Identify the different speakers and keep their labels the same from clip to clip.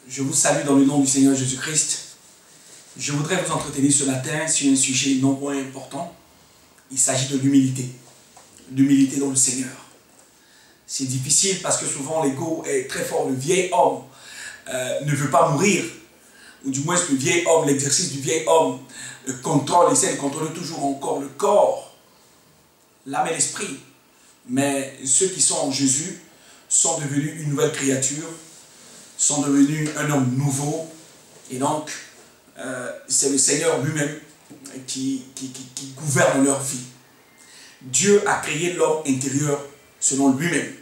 Speaker 1: Je vous salue dans le nom du Seigneur Jésus-Christ. Je voudrais vous entretenir ce matin sur un sujet non moins important. Il s'agit de l'humilité. L'humilité dans le Seigneur. C'est difficile parce que souvent l'ego est très fort. Le vieil homme ne veut pas mourir. Ou du moins le vieil homme, l'exercice du vieil homme essaie de contrôler toujours encore le corps, l'âme et l'esprit. Mais ceux qui sont en Jésus sont devenus une nouvelle créature, sont devenus un homme nouveau. Et donc, c'est le Seigneur lui-même qui gouverne leur vie. Dieu a créé l'homme intérieur selon lui-même,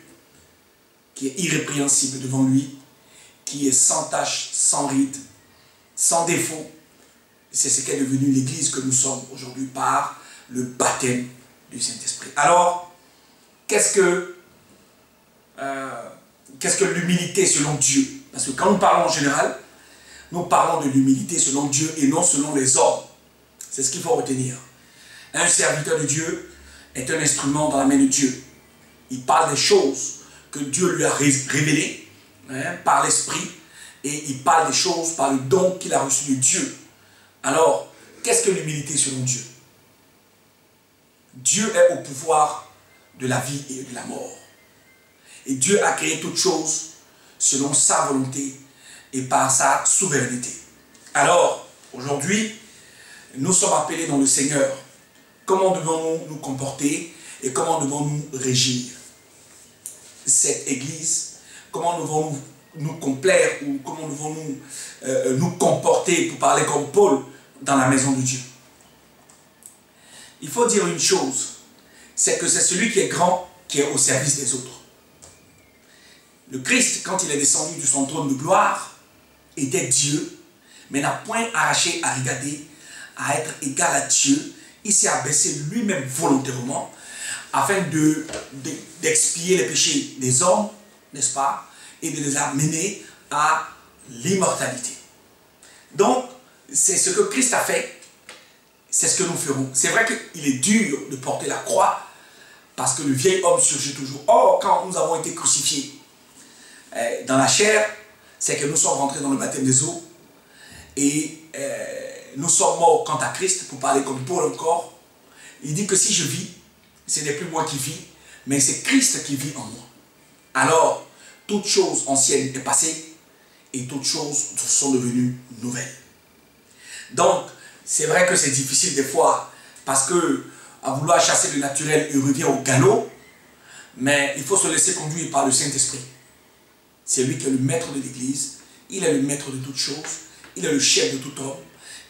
Speaker 1: qui est irrépréhensible devant lui, qui est sans tache, sans ride, sans défaut. C'est ce qu'est devenue l'Église que nous sommes aujourd'hui par le baptême du Saint-Esprit. Alors, qu'est-ce que l'humilité selon Dieu? Parce que quand nous parlons en général, nous parlons de l'humilité selon Dieu et non selon les hommes. C'est ce qu'il faut retenir. Un serviteur de Dieu est un instrument dans la main de Dieu. Il parle des choses que Dieu lui a révélées par l'Esprit et il parle des choses par le don qu'il a reçu de Dieu. Alors, qu'est-ce que l'humilité selon Dieu? Dieu est au pouvoir de la vie et de la mort. Et Dieu a créé toutes choses selon sa volonté et par sa souveraineté. Alors, aujourd'hui, nous sommes appelés dans le Seigneur. Comment devons-nous nous comporter et comment devons-nous régir cette Église? Comment devons-nous nous complaire ou comment devons-nous nous comporter, pour parler comme Paul, dans la maison de Dieu? Il faut dire une chose, c'est que c'est celui qui est grand qui est au service des autres. Le Christ, quand il est descendu de son trône de gloire, était Dieu, mais n'a point arraché à regarder, à être égal à Dieu. Il s'est abaissé lui-même volontairement afin d'expier les péchés des hommes, n'est-ce pas, et de les amener à l'immortalité. Donc, c'est ce que Christ a fait, c'est ce que nous ferons. C'est vrai qu'il est dur de porter la croix, parce que le vieil homme surgit toujours. Or, quand nous avons été crucifiés dans la chair, c'est que nous sommes rentrés dans le baptême des eaux, et nous sommes morts quant à Christ, pour parler comme Paul encore. Il dit que si je vis, ce n'est plus moi qui vis, mais c'est Christ qui vit en moi. Alors, toute chose ancienne est passée, et toutes choses sont devenues nouvelles. Donc, c'est vrai que c'est difficile des fois, parce que à vouloir chasser le naturel, il revient au galop, mais il faut se laisser conduire par le Saint-Esprit. C'est lui qui est le maître de l'Église, il est le maître de toutes choses, il est le chef de tout homme,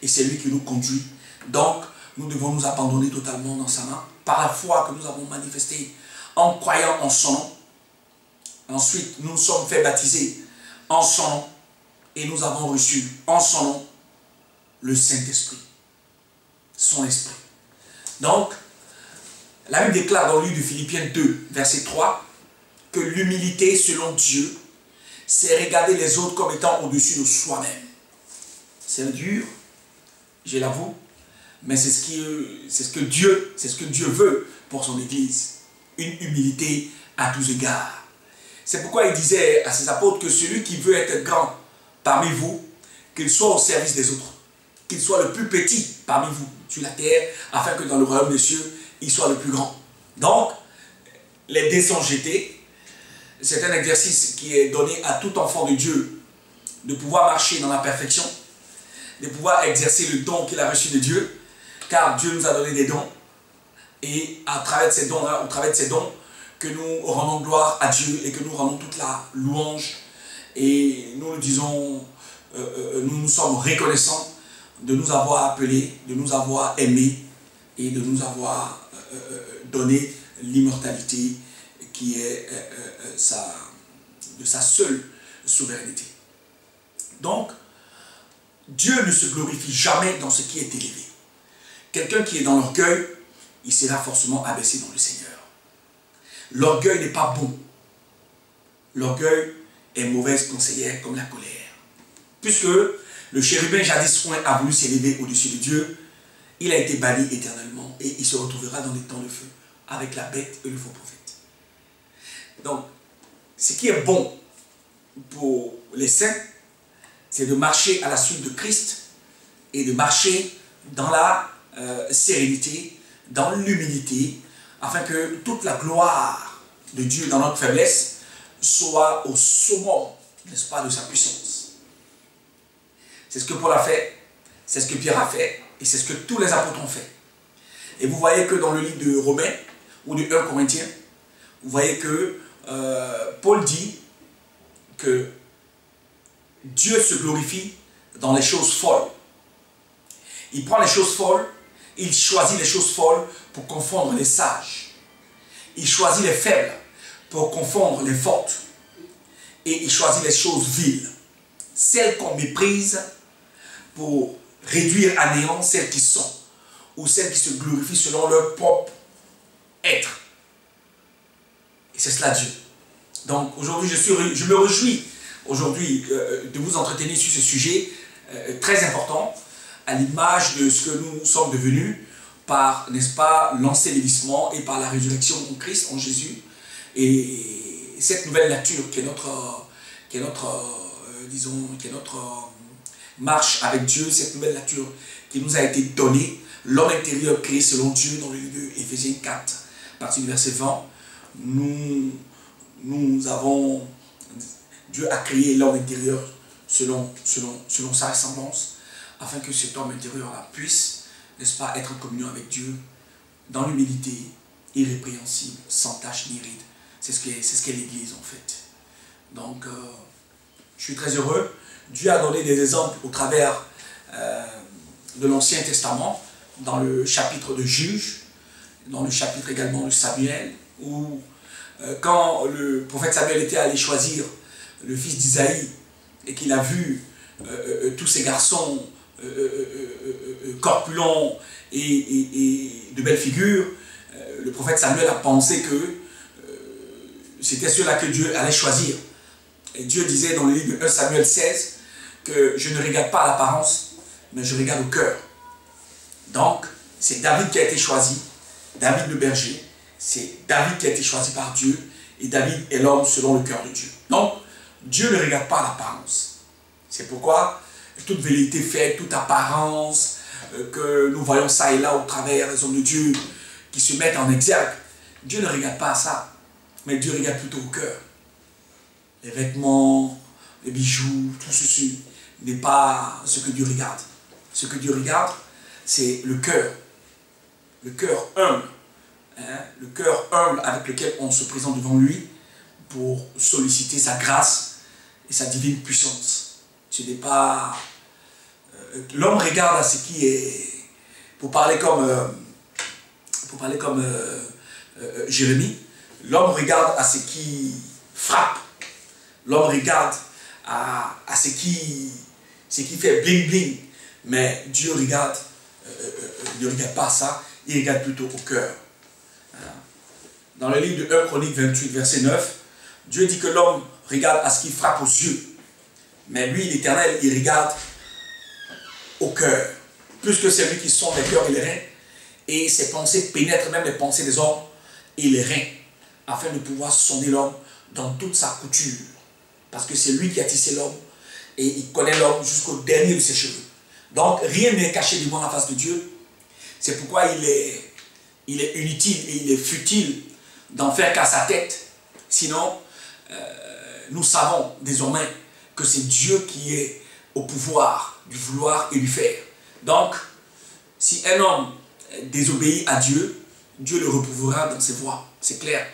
Speaker 1: et c'est lui qui nous conduit. Donc, nous devons nous abandonner totalement dans sa main, par la foi que nous avons manifestée en croyant en son nom. Ensuite, nous nous sommes fait baptiser en son nom, et nous avons reçu en son nom le Saint-Esprit, son esprit. Donc, la Bible déclare dans le livre de Philippiens 2, verset 3, que l'humilité selon Dieu, c'est regarder les autres comme étant au-dessus de soi-même. C'est dur, je l'avoue, mais c'est ce que Dieu veut pour son Église. Une humilité à tous égards. C'est pourquoi il disait à ses apôtres que celui qui veut être grand parmi vous, qu'il soit au service des autres, qu'il soit le plus petit parmi vous sur la terre, afin que dans le royaume des cieux, il soit le plus grand. Donc, les dés sont jetés. C'est un exercice qui est donné à tout enfant de Dieu, de pouvoir marcher dans la perfection, de pouvoir exercer le don qu'il a reçu de Dieu, car Dieu nous a donné des dons, et à travers ces dons-là, au travers de ces dons, que nous rendons gloire à Dieu et que nous rendons toute la louange, et nous disons, nous nous sommes reconnaissants de nous avoir appelés, de nous avoir aimés et de nous avoir donné l'immortalité qui est de sa seule souveraineté. Donc, Dieu ne se glorifie jamais dans ce qui est élevé. Quelqu'un qui est dans l'orgueil, il sera forcément abaissé dans le Seigneur. L'orgueil n'est pas bon. L'orgueil est mauvaise conseillère comme la colère. Puisque le chérubin jadis a voulu s'élever au-dessus de Dieu, il a été banni éternellement et il se retrouvera dans les temps de feu avec la bête et le faux prophète. Donc, ce qui est bon pour les saints, c'est de marcher à la suite de Christ et de marcher dans la sérénité, dans l'humilité, afin que toute la gloire de Dieu dans notre faiblesse soit au summum, n'est-ce pas, de sa puissance. C'est ce que Paul a fait, c'est ce que Pierre a fait, et c'est ce que tous les apôtres ont fait. Et vous voyez que dans le livre de Romains, ou de 1 Corinthiens, vous voyez que Paul dit que Dieu se glorifie dans les choses folles. Il prend les choses folles, il choisit les choses folles pour confondre les sages. Il choisit les faibles pour confondre les fortes. Et il choisit les choses viles, celles qu'on méprise pour réduire à néant celles qui sont, ou celles qui se glorifient selon leur propre être. Et c'est cela Dieu. Donc aujourd'hui, je me réjouis aujourd'hui de vous entretenir sur ce sujet très important, à l'image de ce que nous sommes devenus par, n'est-ce pas, l'ensevelissement et par la résurrection en Christ, en Jésus. Et cette nouvelle nature qui est notre marche avec Dieu, cette nouvelle nature qui nous a été donnée, l'homme intérieur créé selon Dieu, dans le livre d'Éphésiens 4, à partir du verset 20, Dieu a créé l'homme intérieur selon sa ressemblance, afin que cet homme intérieur-là puisse, n'est-ce pas, être en communion avec Dieu, dans l'humilité, irrépréhensible, sans tache ni ride. C'est ce qu'est l'Église en fait. Donc, je suis très heureux. Dieu a donné des exemples au travers de l'Ancien Testament, dans le chapitre de Juges, dans le chapitre également de Samuel, où quand le prophète Samuel était allé choisir le fils d'Isaïe et qu'il a vu tous ces garçons corpulents et de belles figures, le prophète Samuel a pensé que c'était ceux-là que Dieu allait choisir. Et Dieu disait dans le livre de 1 Samuel 16 que je ne regarde pas à l'apparence, mais je regarde au cœur. Donc, c'est David qui a été choisi, David le berger, c'est David qui a été choisi par Dieu, et David est l'homme selon le cœur de Dieu. Donc, Dieu ne regarde pas l'apparence. C'est pourquoi toute velléité faite, toute apparence, que nous voyons ça et là au travers des hommes de Dieu qui se mettent en exergue, Dieu ne regarde pas à ça, mais Dieu regarde plutôt au cœur. Les vêtements, les bijoux, tout ceci n'est pas ce que Dieu regarde. Ce que Dieu regarde, c'est le cœur humble, hein, le cœur humble avec lequel on se présente devant lui pour solliciter sa grâce et sa divine puissance. Ce n'est pas... l'homme regarde à ce qui est... Pour parler comme Jérémie, l'homme regarde à ce qui frappe. L'homme regarde à ce qui fait bling bling. Mais Dieu regarde, ne regarde pas ça, il regarde plutôt au cœur. Dans le livre de 1 Chronique 28, verset 9, Dieu dit que l'homme regarde à ce qui frappe aux yeux. Mais lui, l'Éternel, il regarde au cœur. Plus que c'est lui qui sonde les cœurs et les reins. Et ses pensées pénètrent même les pensées des hommes et les reins, afin de pouvoir sonder l'homme dans toute sa couture. Parce que c'est lui qui a tissé l'homme et il connaît l'homme jusqu'au dernier de ses cheveux. Donc rien n'est caché devant la face de Dieu. C'est pourquoi il est inutile et il est futile d'en faire qu'à sa tête. Sinon, nous savons désormais que c'est Dieu qui est au pouvoir du vouloir et du faire. Donc, si un homme désobéit à Dieu, Dieu le repouvrera dans ses voies. C'est clair.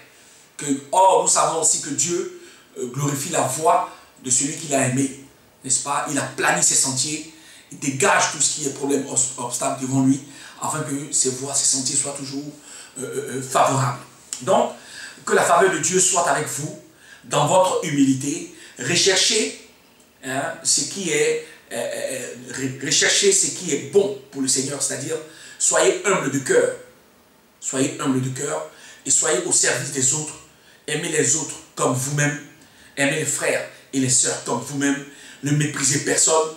Speaker 1: Or, nous savons aussi que Dieu glorifie la voie de celui qu'il a aimé. N'est-ce pas? Il a plani ses sentiers, il dégage tout ce qui est problème, obstacle devant lui, afin que ses voies, ses sentiers soient toujours favorables. Donc, que la faveur de Dieu soit avec vous, dans votre humilité. Recherchez ce qui est bon pour le Seigneur, c'est-à-dire soyez humble de cœur. Soyez humble de cœur et soyez au service des autres. Aimez les autres comme vous-même. Aimez les frères et les sœurs comme vous-même. Ne méprisez personne,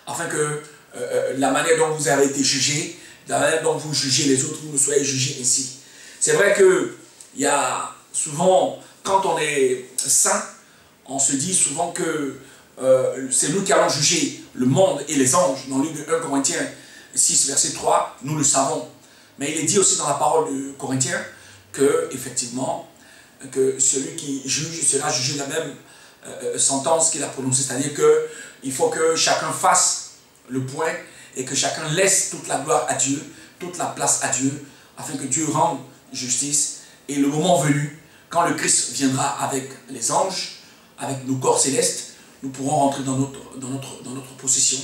Speaker 1: afin que la manière dont vous avez été jugé, la manière dont vous jugez les autres, vous ne soyez jugés ainsi. C'est vrai qu'il y a souvent, quand on est saint, on se dit souvent que c'est nous qui allons juger le monde et les anges. Dans le livre de 1 Corinthiens 6, verset 3, nous le savons. Mais il est dit aussi dans la parole de Corinthiens que, effectivement, que celui qui juge sera jugé de la même sentence qu'il a prononcée. C'est-à-dire qu'il faut que chacun fasse le point et que chacun laisse toute la gloire à Dieu, toute la place à Dieu, afin que Dieu rende justice. Et le moment venu, quand le Christ viendra avec les anges, avec nos corps célestes, nous pourrons rentrer dans notre possession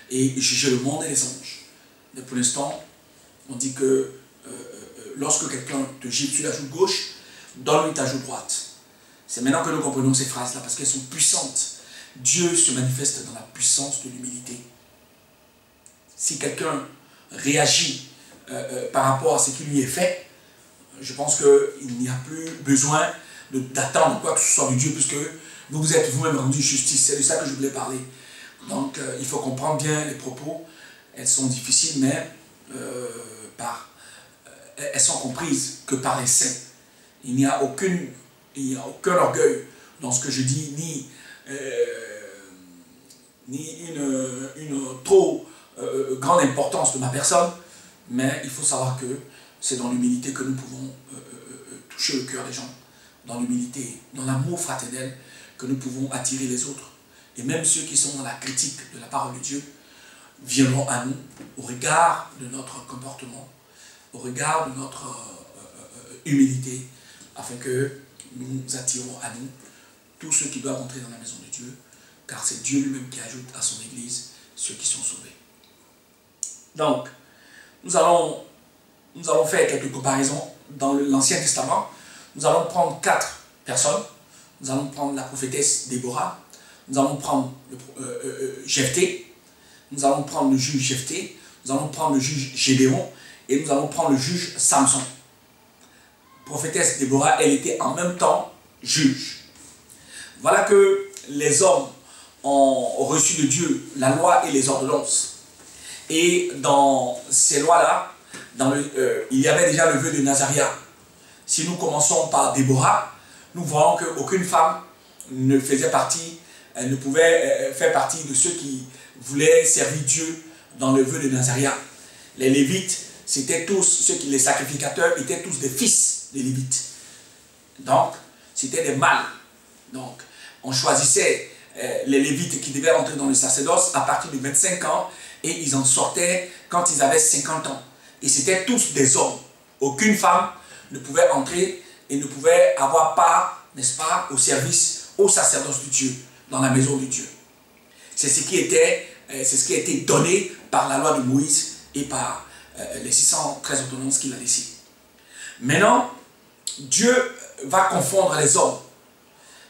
Speaker 1: et juger le monde et les anges. Mais pour l'instant, on dit que lorsque quelqu'un te gifle sur la joue gauche, donne-lui ta joue droite. C'est maintenant que nous comprenons ces phrases-là, parce qu'elles sont puissantes. Dieu se manifeste dans la puissance de l'humilité. Si quelqu'un réagit par rapport à ce qui lui est fait, je pense qu'il n'y a plus besoin d'attendre quoi que ce soit de Dieu, puisque vous vous êtes vous-même rendu justice. C'est de ça que je voulais parler. Donc, il faut comprendre bien les propos. Elles sont difficiles, mais elles sont comprises que par les saints. Il n'y a aucun orgueil dans ce que je dis, ni une trop grande importance de ma personne, mais il faut savoir que c'est dans l'humilité que nous pouvons toucher le cœur des gens, dans l'humilité, dans l'amour fraternel, que nous pouvons attirer les autres. Et même ceux qui sont dans la critique de la parole de Dieu viendront à nous au regard de notre comportement, au regard de notre humilité, afin que nous attirons à nous tous ceux qui doivent entrer dans la maison de Dieu, car c'est Dieu lui-même qui ajoute à son Église ceux qui sont sauvés. Donc, nous allons faire quelques comparaisons dans l'Ancien Testament. Nous allons prendre 4 personnes. Nous allons prendre la prophétesse Déborah, nous allons prendre Jephthé, nous allons prendre le juge Jephthé, nous allons prendre le juge Gédéon et nous allons prendre le juge Samson. Prophétesse Déborah, elle était en même temps juge. Voilà que les hommes ont reçu de Dieu la loi et les ordonnances. Et dans ces lois-là, il y avait déjà le vœu de Nazaréat. Si nous commençons par Déborah, nous voyons qu'aucune femme ne pouvait faire partie de ceux qui voulaient servir Dieu dans le vœu de Nazaréat. Les Lévites, c'était tous, les sacrificateurs étaient tous des fils des Lévites. Donc, c'était des mâles. Donc, on choisissait les Lévites qui devaient entrer dans le sacerdoce à partir de 25 ans et ils en sortaient quand ils avaient 50 ans. Et c'était tous des hommes. Aucune femme ne pouvait entrer et ne pouvait avoir part, n'est-ce pas, au service, au sacerdoce de Dieu, dans la maison de Dieu. C'est ce qui a été donné par la loi de Moïse et par les 613 ordonnances qu'il a laissées. Maintenant, Dieu va confondre les hommes.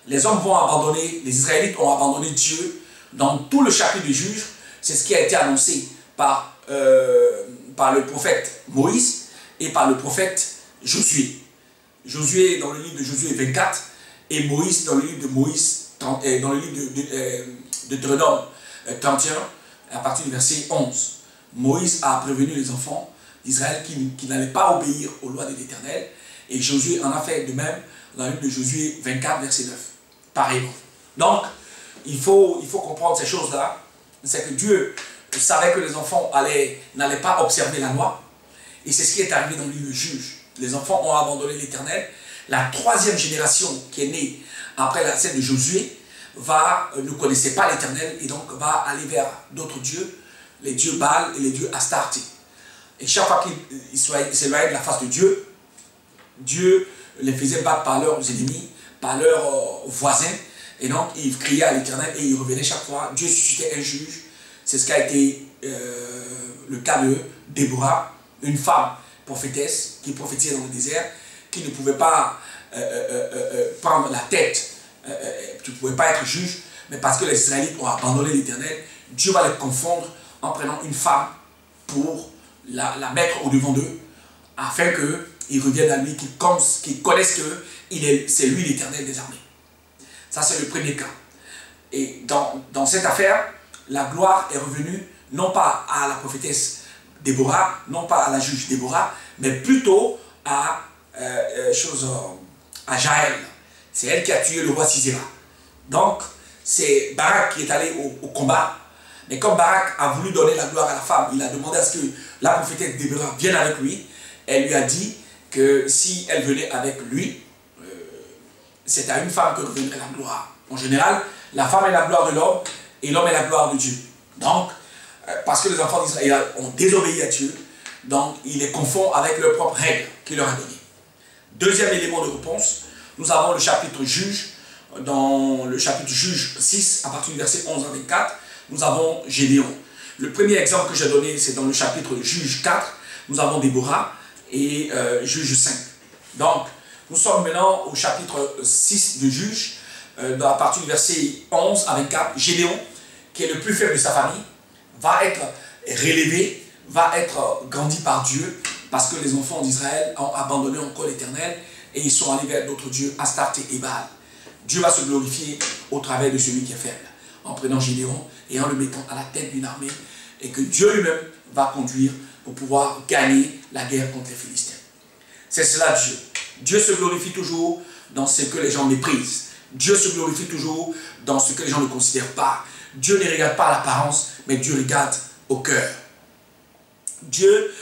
Speaker 1: Les hommes vont abandonner, les Israélites ont abandonné Dieu. Dans tout le chapitre du Juge, c'est ce qui a été annoncé par le prophète Moïse et par le prophète Josué. Josué dans le livre de Josué 24 et Moïse dans le livre de Moïse, dans le livre de Deutéronome 31 à partir du verset 11. Moïse a prévenu les enfants d'Israël qui n'allaient pas obéir aux lois de l'Éternel et Josué en a fait de même dans le livre de Josué 24 verset 9. Pareillement. Donc, il faut comprendre ces choses-là. C'est que Dieu savait que les enfants n'allaient pas observer la loi et c'est ce qui est arrivé dans le livre de Juge. Les enfants ont abandonné l'Éternel. La troisième génération qui est née après la scène de Josué ne connaissait pas l'Éternel et donc va aller vers d'autres dieux, les dieux Baal et les dieux Astarté. Et chaque fois qu'ils s'éloignaient de la face de Dieu, Dieu les faisait battre par leurs ennemis, par leurs voisins. Et donc ils criaient à l'Éternel et ils revenaient chaque fois. Dieu suscitait un juge. C'est ce qui a été le cas de Déborah, une femme prophétesse qui prophétisait dans le désert, qui ne pouvait pas prendre la tête, tu ne pouvais pas être juge, mais parce que les Israélites ont abandonné l'Éternel, Dieu va les confondre en prenant une femme pour la mettre au-devant d'eux, afin qu'ils reviennent à lui, qu'ils connaissent que c'est lui l'Éternel des armées. Ça, c'est le premier cas. Et dans cette affaire, la gloire est revenue non pas à la prophétesse Déborah, non pas à la juge Déborah, mais plutôt à Jaël. C'est elle qui a tué le roi Sisera. Donc, c'est Barak qui est allé au combat. Mais comme Barak a voulu donner la gloire à la femme, il a demandé à ce que la prophétesse Déborah vienne avec lui. Elle lui a dit que si elle venait avec lui, c'est à une femme que reviendrait la gloire. En général, la femme est la gloire de l'homme et l'homme est la gloire de Dieu. Donc, parce que les enfants d'Israël ont désobéi à Dieu, donc il les confond avec leurs propres règles qu'il leur a données. Deuxième élément de réponse, nous avons le chapitre Juge. Dans le chapitre Juge 6, à partir du verset 11 à 24, nous avons Gédéon. Le premier exemple que j'ai donné, c'est dans le chapitre Juge 4, nous avons Déborah et Juge 5. Donc, nous sommes maintenant au chapitre 6 de Juge, à partir du verset 11 à 24. Gédéon, qui est le plus faible de sa famille, va être relevé, va être grandi par Dieu, parce que les enfants d'Israël ont abandonné encore l'Éternel et ils sont allés vers d'autres dieux, Astarté et Baal. Dieu va se glorifier au travers de celui qui est faible, en prenant Gédéon et en le mettant à la tête d'une armée, et que Dieu lui-même va conduire pour pouvoir gagner la guerre contre les Philistins. C'est cela Dieu. Dieu se glorifie toujours dans ce que les gens méprisent. Dieu se glorifie toujours dans ce que les gens ne considèrent pas. Dieu ne regarde pas l'apparence, mais Dieu regarde au cœur. Dieu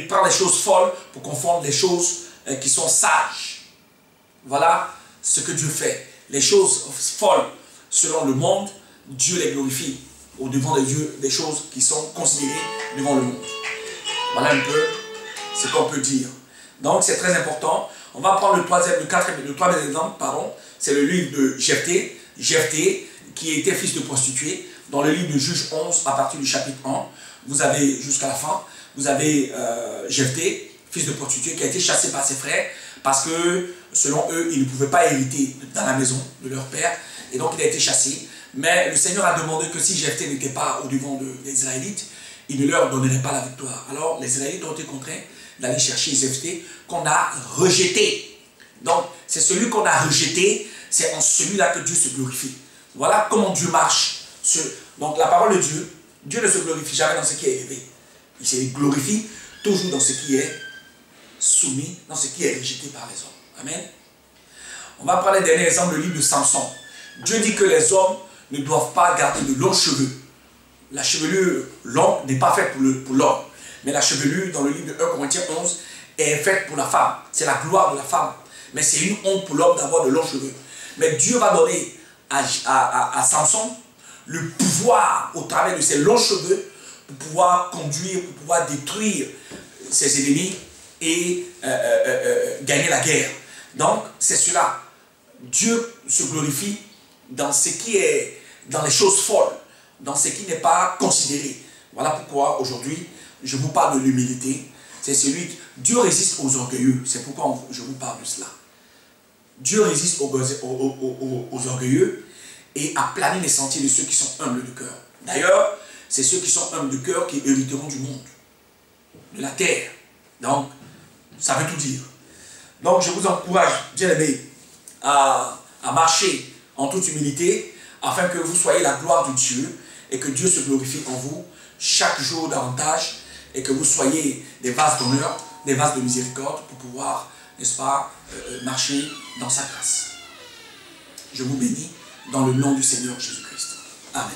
Speaker 1: prend les choses folles pour confondre les choses qui sont sages. Voilà ce que Dieu fait. Les choses folles selon le monde, Dieu les glorifie au devant des dieux, des choses qui sont considérées devant le monde. Voilà un peu ce qu'on peut dire. Donc c'est très important. On va prendre le troisième exemple, c'est le livre de Jephthé. Jephthé, qui était fils de prostituée, dans le livre de Juge 11, à partir du chapitre 1, vous avez jusqu'à la fin, vous avez Jephthé, fils de prostituée, qui a été chassé par ses frères, parce que, selon eux, il ne pouvait pas hériter dans la maison de leur père, et donc il a été chassé. Mais le Seigneur a demandé que si Jephthé n'était pas au devant des Israélites, il ne leur donnerait pas la victoire. Alors les Israélites ont été contraints d'aller chercher Jephthé, qu'on a rejeté. Donc, c'est celui qu'on a rejeté, c'est en celui-là que Dieu se glorifie. Voilà comment Dieu marche. Donc, la parole de Dieu, Dieu ne se glorifie jamais dans ce qui est élevé. Il se glorifie toujours dans ce qui est soumis, dans ce qui est rejeté par les hommes. Amen. On va prendre le dernier exemple, le livre de Samson. Dieu dit que les hommes ne doivent pas garder de longs cheveux. La chevelure longue n'est pas faite pour l'homme. Mais la chevelure, dans le livre de 1 Corinthiens 11, est faite pour la femme. C'est la gloire de la femme. Mais c'est une honte pour l'homme d'avoir de longs cheveux. Mais Dieu va donner à Samson le pouvoir, au travers de ses longs cheveux, pour pouvoir conduire, pour pouvoir détruire ses ennemis et gagner la guerre. Donc, c'est cela. Dieu se glorifie dans ce qui est, dans les choses folles, dans ce qui n'est pas considéré. Voilà pourquoi aujourd'hui, je vous parle de l'humilité. C'est celui qui... Dieu résiste aux orgueilleux. C'est pourquoi je vous parle de cela. Dieu résiste aux orgueilleux et aplanit les sentiers de ceux qui sont humbles de cœur. D'ailleurs, c'est ceux qui sont humbles de cœur qui hériteront du monde, de la terre. Donc, ça veut tout dire. Donc, je vous encourage, bien aimé, à marcher en toute humilité, afin que vous soyez la gloire de Dieu et que Dieu se glorifie en vous chaque jour davantage, et que vous soyez des vases d'honneur, des vases de miséricorde pour pouvoir, n'est-ce pas, marcher dans sa grâce. Je vous bénis dans le nom du Seigneur Jésus-Christ. Amen.